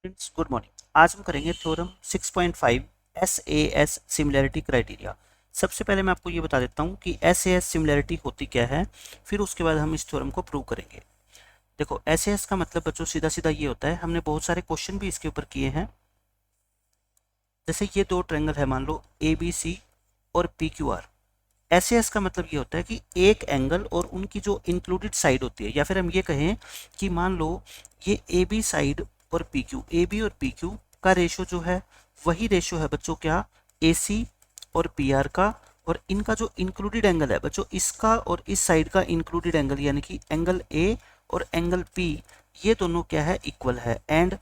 Friends good morning. आज हम करेंगे थ्योरम 6.5 एस सिमिलैरिटी क्राइटेरिया। सबसे पहले मैं आपको ये बता देता हूँ कि एस सिमिलैरिटी होती क्या है, फिर उसके बाद हम इस थ्योरम को प्रूव करेंगे। देखो एस का मतलब बच्चों सीधा सीधा ये होता है, हमने बहुत सारे क्वेश्चन भी इसके ऊपर किए हैं। जैसे ये दो ट्रायंगल है, मान लो ए बी सी और पी क्यू आर। एस का मतलब ये होता है कि एक एंगल और उनकी जो इंक्लूडेड साइड होती है, या फिर हम ये कहें कि मान लो ये ए बी साइड और पी क्यू, ए बी और पी क्यू का रेशो जो है वही रेशो है बच्चों क्या, ए सी और पी आर का। और इनका जो इंक्लूडेड एंगल है बच्चों, इसका और इस साइड का इंक्लूडेड एंगल यानी कि एंगल ए और एंगल पी, ये दोनों क्या है, इक्वल है। एंड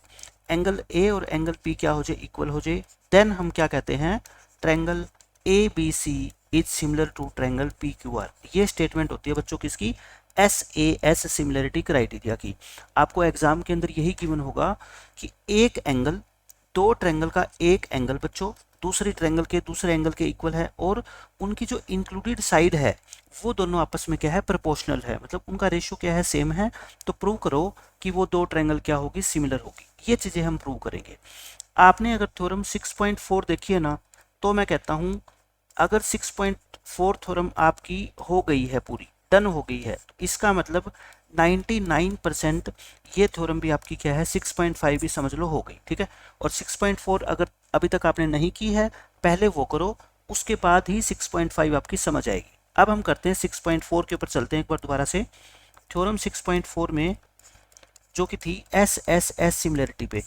एंगल ए और एंगल पी क्या हो जाए, इक्वल हो जाए, देन हम क्या कहते हैं, triangle A B C is similar to triangle P Q R. ये स्टेटमेंट होती है बच्चों किसकी, एस सिमिलरिटी क्राइटेरिया की। आपको एग्जाम के अंदर यही गिवन होगा कि एक एंगल, दो ट्रायंगल का एक एंगल बच्चों दूसरी ट्रायंगल के दूसरे एंगल के इक्वल है, और उनकी जो इंक्लूडेड साइड है वो दोनों आपस में क्या है, प्रोपोर्शनल है, मतलब उनका रेशियो क्या है, सेम है। तो प्रूव करो कि वो दो ट्रायंगल क्या होगी, सिमिलर होगी। ये चीजें हम प्रूव करेंगे। आपने अगर थ्योरम 6.4 देखी है ना, तो मैं कहता हूं अगर 6.4 थ्योरम आपकी हो गई है, पूरी डन हो गई है, तो इसका मतलब 99% ये थ्योरम भी आपकी क्या है, 6.5 भी समझ लो हो गई, ठीक है। और 6.4 अगर अभी तक आपने नहीं की है, पहले वो करो, उसके बाद ही 6.5 आपकी समझ आएगी। अब हम करते हैं 6.4 के ऊपर चलते हैं एक बार दोबारा से। थ्योरम 6.4 में जो कि थी एस सिमिलरिटी पे,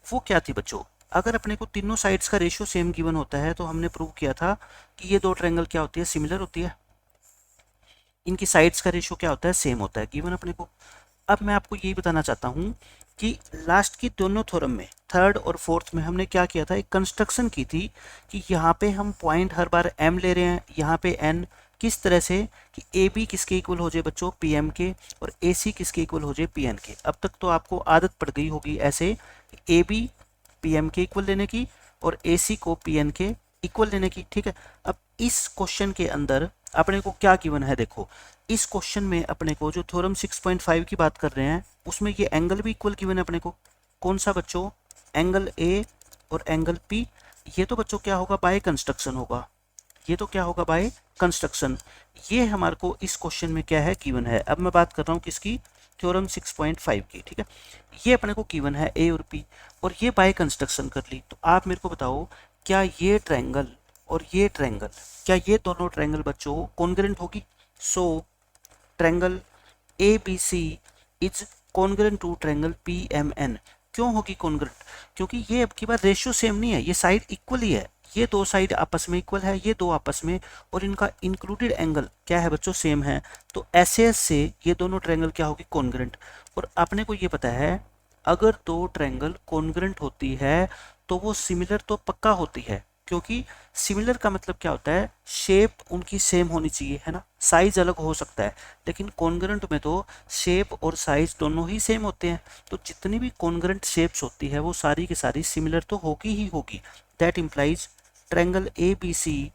वो क्या थी बच्चों, अगर अपने को तीनों साइड्स का रेशियो सेम गिवन होता है तो हमने प्रूव किया था कि ये दो ट्रायंगल क्या होती है, सिमिलर होती है। इनकी साइड्स का रेशियो क्या होता है, सेम होता है, गिवन अपने को। अब मैं आपको यही बताना चाहता हूँ कि लास्ट की दोनों थ्योरम में, थर्ड और फोर्थ में, हमने क्या किया था, एक कंस्ट्रक्शन की थी कि यहाँ पे हम पॉइंट हर बार एम ले रहे हैं, यहाँ पे एन, किस तरह से कि ए बी किसके इक्वल हो जाए बच्चों, पी एम के, और ए सी किसके इक्वल हो जाए, पी एन के। अब तक तो आपको आदत पड़ गई होगी ऐसे ए बी पी एम के इक्वल लेने की और ए सी को पी एन के इक्वल लेने की, ठीक है। अब इस क्वेश्चन के अंदर अपने को क्या गिवन है, देखो इस क्वेश्चन में अपने को जो थ्योरम 6.5 की बात कर रहे हैं उसमें ये एंगल भी इक्वल गिवन है अपने को। कौन सा बच्चों, एंगल ए और एंगल पी। ये तो बच्चों क्या होगा, बाय कंस्ट्रक्शन होगा, ये तो क्या होगा, बाय कंस्ट्रक्शन। ये हमारे को इस क्वेश्चन में क्या है, गिवन है। अब मैं बात कर रहा हूँ किसकी, थ्योरम 6.5 की, ठीक है। ये अपने को गिवन है ए और पी, और ये बाय कंस्ट्रक्शन कर ली। तो आप मेरे को बताओ, क्या ये ट्रायंगल और ये ट्रायंगल, क्या ये दोनों ट्रायंगल बच्चों कॉन्ग्रुएंट होगी। So triangle A B C is congruent to triangle P M N. क्यों होगी कॉन्ग्रुएंट, क्योंकि ये अब की बार रेशियो सेम नहीं है, ये साइड इक्वल ही है, ये दो साइड आपस में इक्वल है, ये दो आपस में, और इनका इंक्लूडेड एंगल क्या है बच्चों, सेम है। तो ऐसे से ये दोनों ट्रायंगल क्या होगी, कॉन्ग्रुएंट। और अपने को ये पता है अगर दो ट्रायंगल कॉन्ग्रुएंट होती है तो वो सिमिलर तो पक्का होती है, क्योंकि सिमिलर का मतलब क्या होता है, शेप उनकी सेम होनी चाहिए, है ना। साइज अलग हो सकता है, लेकिन कॉन्ग्रुएंट में तो शेप और साइज दोनों ही सेम होते हैं। तो जितनी भी कॉन्ग्रुएंट शेप्स होती है वो सारी की सारी सिमिलर तो होगी ही होगी। That implies triangle A B C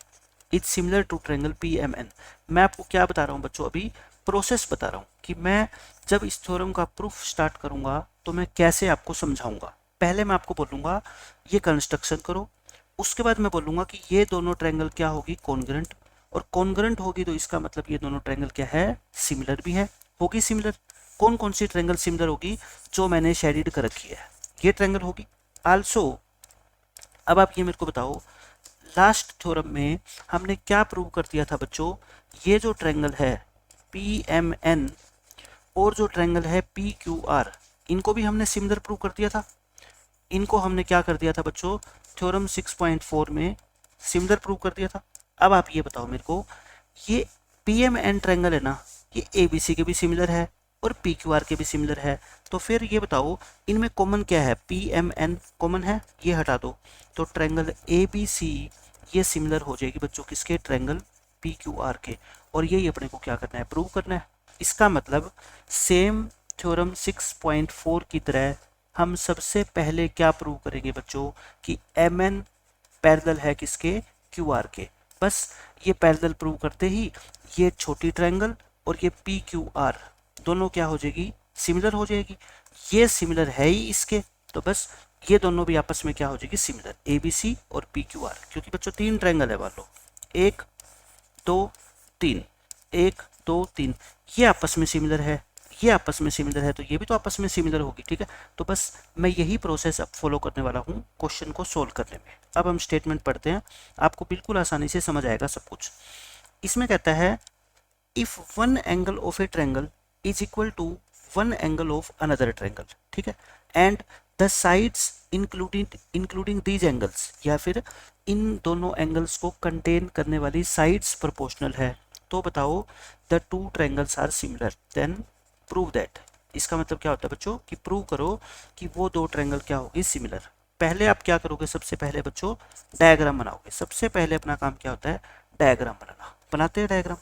is similar to triangle P M N. मैं आपको क्या बता रहा हूँ बच्चों, अभी प्रोसेस बता रहा हूँ कि मैं जब इस थ्योरम का प्रूफ स्टार्ट करूंगा तो मैं कैसे आपको समझाऊंगा। पहले मैं आपको बोलूंगा ये कंस्ट्रक्शन करो, उसके बाद मैं बोलूंगा कि ये दोनों ट्रायंगल क्या होगी, कॉन्ग्रुएंट। और कॉन्ग्रुएंट होगी तो इसका मतलब ये दोनों ट्रायंगल क्या है, सिमिलर भी है, होगी सिमिलर। कौन कौन सी ट्रायंगल सिमिलर होगी, जो मैंने शेडिड कर रखी है, ये ट्रायंगल होगी आल्सो। अब आप ये मेरे को बताओ, लास्ट थ्योरम में हमने क्या प्रूव कर दिया था बच्चों, ये जो ट्रायंगल है पी एम एन और जो ट्रायंगल है पी क्यू आर, इनको भी हमने सिमिलर प्रूव कर दिया था। इनको हमने क्या कर दिया था बच्चों, थ्योरम 6.4 में सिमिलर प्रूव कर दिया था। अब आप ये बताओ मेरे को, ये पी एम एन ट्रायंगल है ना, ये ए बी सी के भी सिमिलर है और पी क्यू आर के भी सिमिलर है। तो फिर ये बताओ इनमें कॉमन क्या है, पी एम एन कॉमन है, ये हटा दो, तो ट्रायंगल ए बी सी ये सिमिलर हो जाएगी बच्चों किसके, ट्रायंगल पी क्यू आर के। और यही अपने को क्या करना है, प्रूव करना है। इसका मतलब सेम थ्योरम 6.4 की तरह हम सबसे पहले क्या प्रूव करेंगे बच्चों, कि एम एन पैरेलल है किसके, क्यू आर के। बस ये पैरेलल प्रूव करते ही ये छोटी ट्रायंगल और ये पी क्यू आर दोनों क्या हो जाएगी, सिमिलर हो जाएगी। ये सिमिलर है ही इसके, तो बस ये दोनों भी आपस में क्या हो जाएगी, सिमिलर, ए बी सी और पी क्यू आर, क्योंकि बच्चों तीन ट्रायंगल है मान लो, 1 2 3, 1 2 3, ये आपस में सिमिलर है, ये आपस में सिमिलर है, तो ये भी तो आपस में सिमिलर होगी, ठीक है। तो बस मैं यही प्रोसेस अब फॉलो करने वाला हूँ क्वेश्चन को सोल्व करने में। अब हम स्टेटमेंट पढ़ते हैं, आपको बिल्कुल आसानी से समझ आएगा सब कुछ। इसमें कहता है if one angle of a triangle is equal to one angle of another triangle, ठीक है, and the sides including these angles, या फिर इन दोनों एंगल्स को कंटेन करने वाली साइड्स प्रोपोर्शनल है, तो बताओ the two triangles are similar, then prove that. इसका मतलब क्या होता है बच्चों कि प्रूव करो कि वो दो ट्रायंगल क्या होगी, सिमिलर। पहले आप क्या करोगे, सबसे पहले बच्चों डायग्राम बनाओगे। सबसे पहले अपना काम क्या होता है, डायग्राम बनाना। बनाते हैं डायग्राम,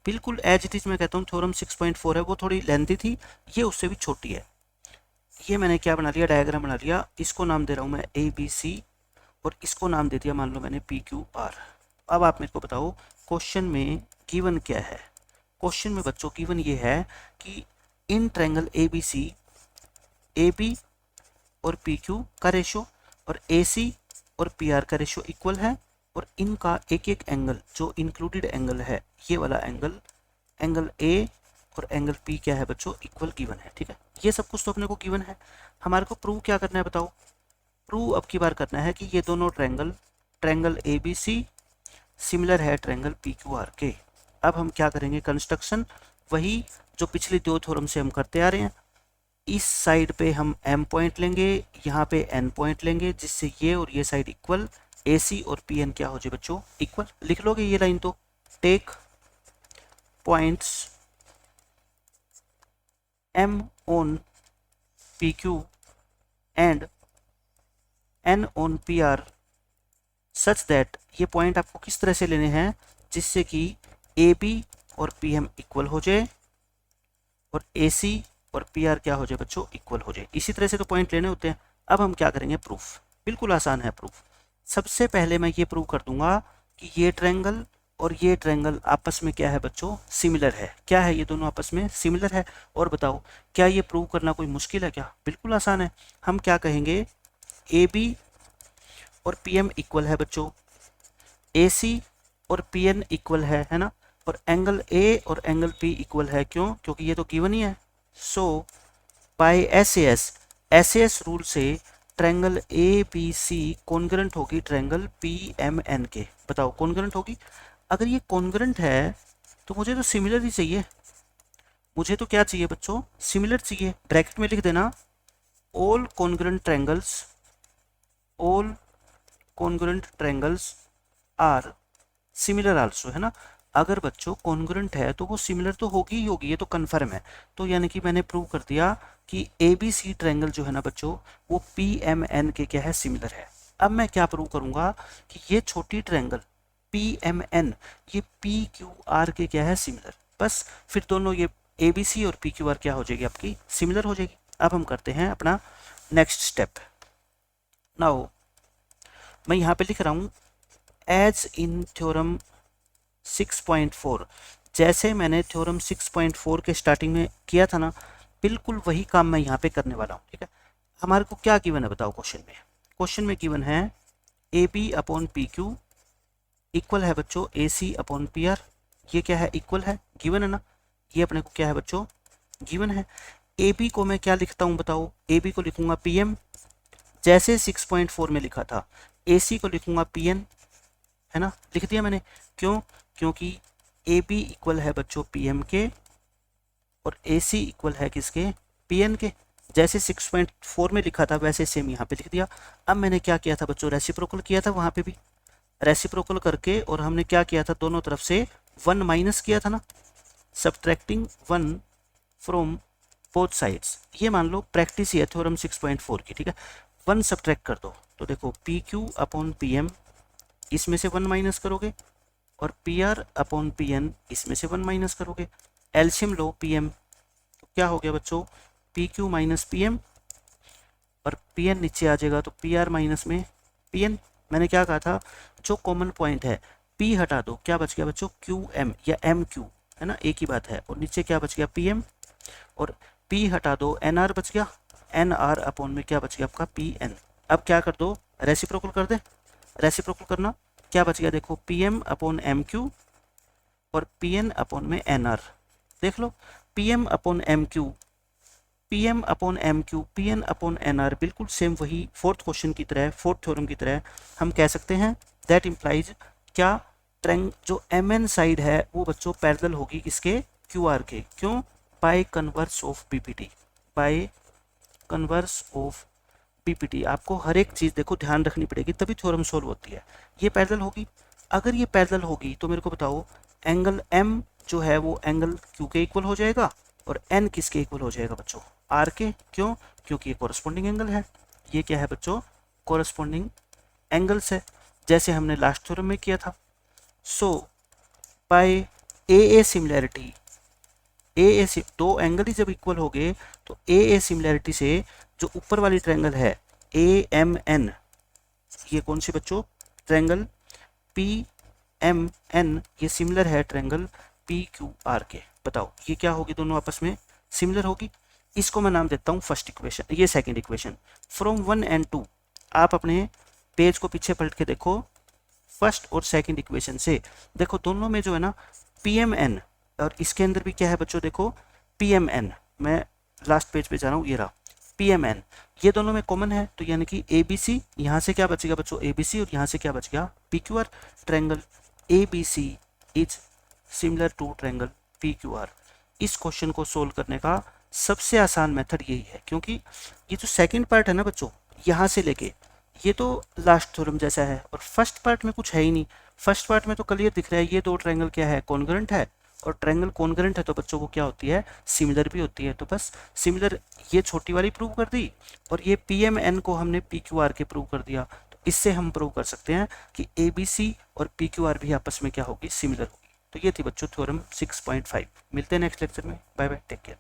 बिल्कुल एज इट इज। मैं कहता हूँ थ्योरम 6.4 है, वो थोड़ी लेंथी थी, ये उससे भी छोटी है। ये मैंने क्या बना लिया, डायग्राम बना लिया। इसको नाम दे रहा हूँ मैं ए बी सी, और इसको नाम दे दिया मान लो मैंने पी क्यू आर। अब आप मेरे को बताओ क्वेश्चन में गिवन क्या है। क्वेश्चन में बच्चों गिवन ये है कि in triangle A B C, A B और पी क्यू का रेशो और ए सी और पी आर का रेशो इक्वल है, और इनका एक एक एंगल जो इंक्लूडेड एंगल है, ये वाला एंगल, एंगल ए और एंगल पी क्या है बच्चों, इक्वल गिवन है, ठीक है। ये सब कुछ तो अपने को गिवन है। हमारे को प्रूव क्या करना है बताओ, प्रूव अब की बार करना है कि ये दोनों triangle A B C similar है ट्रायंगल पी क्यू आर के। अब हम क्या करेंगे, कंस्ट्रक्शन, वही जो पिछली दो थ्योरम से हम करते आ रहे हैं। इस साइड पे हम m पॉइंट लेंगे, यहाँ पे n पॉइंट लेंगे, जिससे ये और ये साइड इक्वल, ए सी और पी एन क्या हो जाए बच्चों, इक्वल। लिख लोगे ये लाइन तो, take points m on P Q and n on P R such that, ये पॉइंट आपको किस तरह से लेने हैं जिससे कि ए बी और पी एम इक्वल हो जाए और ए सी और पी आर क्या हो जाए बच्चों, इक्वल हो जाए। इसी तरह से तो पॉइंट लेने होते हैं। अब हम क्या करेंगे, प्रूफ। बिल्कुल आसान है प्रूफ। सबसे पहले मैं ये प्रूव कर दूंगा कि ये ट्रायंगल और ये ट्रायंगल आपस में क्या है बच्चों, सिमिलर है। क्या है, ये दोनों आपस में सिमिलर है। और बताओ क्या ये प्रूव करना कोई मुश्किल है क्या, बिल्कुल आसान है। हम क्या कहेंगे, ए बी और पी एम इक्वल है बच्चों, ए सी और पी एन इक्वल है ना, और एंगल ए और एंगल पी इक्वल है। क्यों, क्योंकि ये तो गिवन ही है। So by S S rule से triangle A B C congruent होगी ट्रायंगल पी एम एन के। बताओ कॉन्ग्रेंट होगी। अगर ये कॉन्ग्रेंट है तो मुझे तो सिमिलर ही चाहिए। मुझे तो क्या चाहिए बच्चों, सिमिलर चाहिए। ब्रैकेट में लिख देना all congruent triangles are similar also, है ना। अगर बच्चों कॉन्ग्रेंट है तो वो सिमिलर तो होगी ही होगी, ये तो कन्फर्म है। तो यानी कि मैंने प्रूव कर दिया कि ए बी सी ट्रायंगल जो है ना बच्चों, वो पी एम एन के क्या है, सिमिलर है। अब मैं क्या प्रूव करूंगा कि ये छोटी ट्रायंगल पी एम एन, ये पी क्यू आर के क्या है, सिमिलर। बस फिर दोनों ये ए बी सी और पी क्यू आर क्या हो जाएगी, आपकी सिमिलर हो जाएगी। अब हम करते हैं अपना नेक्स्ट स्टेप। नाउ मैं यहाँ पे लिख रहा हूँ एज इन थ्योरम 6.4, जैसे मैंने थ्योरम 6.4 के स्टार्टिंग में किया था ना, बिल्कुल वही काम मैं यहाँ पे करने वाला हूँ, ठीक है। हमारे को क्या गिवन है बताओ क्वेश्चन में। क्वेश्चन में गिवन है A B upon P Q equal है बच्चों A C upon P R. ये क्या है, इक्वल है, गिवन है ना। ये अपने को क्या है बच्चों, गिवन है। ए बी को मैं क्या लिखता हूँ बताओ, ए बी को लिखूंगा पी एम, जैसे 6.4 में लिखा था। ए सी को लिखूंगा पी एन, है ना, लिख दिया मैंने। क्यों, क्योंकि ए बी इक्वल है बच्चों पी एम के और ए सी इक्वल है किसके, पी एन के। जैसे 6.4 में लिखा था वैसे सेम यहाँ पे लिख दिया। अब मैंने क्या किया था बच्चों, रेसिप्रोकल किया था वहाँ पे भी, रेसिप्रोकल करके, और हमने क्या किया था, दोनों तरफ से 1 माइनस किया था ना, सब्ट्रैक्टिंग 1 फ्रॉम बोथ साइड्स। ये मान लो प्रैक्टिस ही है थ्योरम 6.4 की, ठीक है। 1 सब्ट्रैक्ट कर दो तो देखो P Q upon P M, इसमें से 1 माइनस करोगे, और P R upon P N, इसमें से 1 माइनस करोगे। एलसीएम लो पी एम, तो क्या हो गया बच्चों, P Q minus P M, और पी एन नीचे आ जाएगा तो पी आर माइनस में पी एन। मैंने क्या कहा था, जो कॉमन पॉइंट है पी हटा दो, क्या बच गया बच्चों, क्यू एम या एम क्यू, है ना, एक ही बात है। और नीचे क्या बच गया, पी एम, और पी हटा दो एन आर बच गया, एन आर अपॉन में क्या बच गया आपका पी एन। अब क्या कर दो, रेसिप्रोकल कर दे, रेसिप्रोकल करना, क्या बच गया देखो, P M upon M Q और पी एन अपॉन में एन आर। देख लो, P M upon M Q, P M upon M Q, P N upon N R, बिल्कुल सेम वही फोर्थ क्वेश्चन की तरह, फोर्थ थ्योरम की तरह हम कह सकते हैं दैट इम्प्लाइज क्या, जो एम एन साइड है वो बच्चों पैरेलल होगी किसके, क्यू आर के। क्यों, by converse of BPT, by converse of PPT. आपको हर एक चीज़ देखो ध्यान रखनी पड़ेगी तभी थ्योरम सोल्व होती है। ये पैरेलल होगी, अगर ये पैरेलल होगी तो मेरे को बताओ एंगल एम जो है वो एंगल क्यू के इक्वल हो जाएगा और एन किसके इक्वल हो जाएगा बच्चों, आर के। क्यों, क्योंकि ये कोरस्पॉन्डिंग एंगल है। ये क्या है बच्चों, कोरस्पॉन्डिंग एंगल्स है, जैसे हमने लास्ट थ्योरम में किया था। सो बाय ए सिमिलैरिटी, ए दो एंगल ही जब इक्वल हो गए तो ए सिमिलैरिटी से जो ऊपर वाली ट्रायंगल है ए एम एन, ये कौन सी बच्चों, ट्रायंगल पी एम एन, ये सिमिलर है ट्रायंगल पी क्यू आर के। बताओ ये क्या होगी, दोनों आपस में सिमिलर होगी। इसको मैं नाम देता हूँ फर्स्ट इक्वेशन, ये सेकंड इक्वेशन। फ्रॉम 1 एंड 2 आप अपने पेज को पीछे पलट के देखो, फर्स्ट और सेकंड इक्वेशन से देखो दोनों में जो है ना पी एम एन, और इसके अंदर भी क्या है बच्चों देखो पी एम एन, मैं लास्ट पेज पे जा रहा हूँ, ये रहा पी एम एन, ये दोनों में कॉमन है, तो यानी कि ए बी सी, यहाँ से क्या बचेगा बच्चों ए बी सी और यहाँ से क्या बच गया P Q R. Triangle A B C is similar to triangle P Q R. इस क्वेश्चन को सोल्व करने का सबसे आसान मेथड यही है, क्योंकि ये जो सेकंड पार्ट है ना बच्चों, यहाँ से लेके ये तो लास्ट थ्योरम जैसा है और फर्स्ट पार्ट में कुछ है ही नहीं। फर्स्ट पार्ट में तो क्लियर दिख रहा है ये दो ट्रायंगल क्या है, कॉन्ग्रुएंट है, और ट्रायंगल कॉन्ग्रुएंट है तो बच्चों को क्या होती है, सिमिलर भी होती है। तो बस सिमिलर ये छोटी वाली प्रूव कर दी और ये पी एम एन को हमने पी क्यू आर के प्रूव कर दिया। तो इससे हम प्रूव कर सकते हैं कि ए बी सी और पी क्यू आर भी आपस में क्या होगी, सिमिलर होगी। तो ये थी बच्चों थ्योरम 6.5। मिलते हैं नेक्स्ट लेक्चर में, बाय बाय, टेक केयर।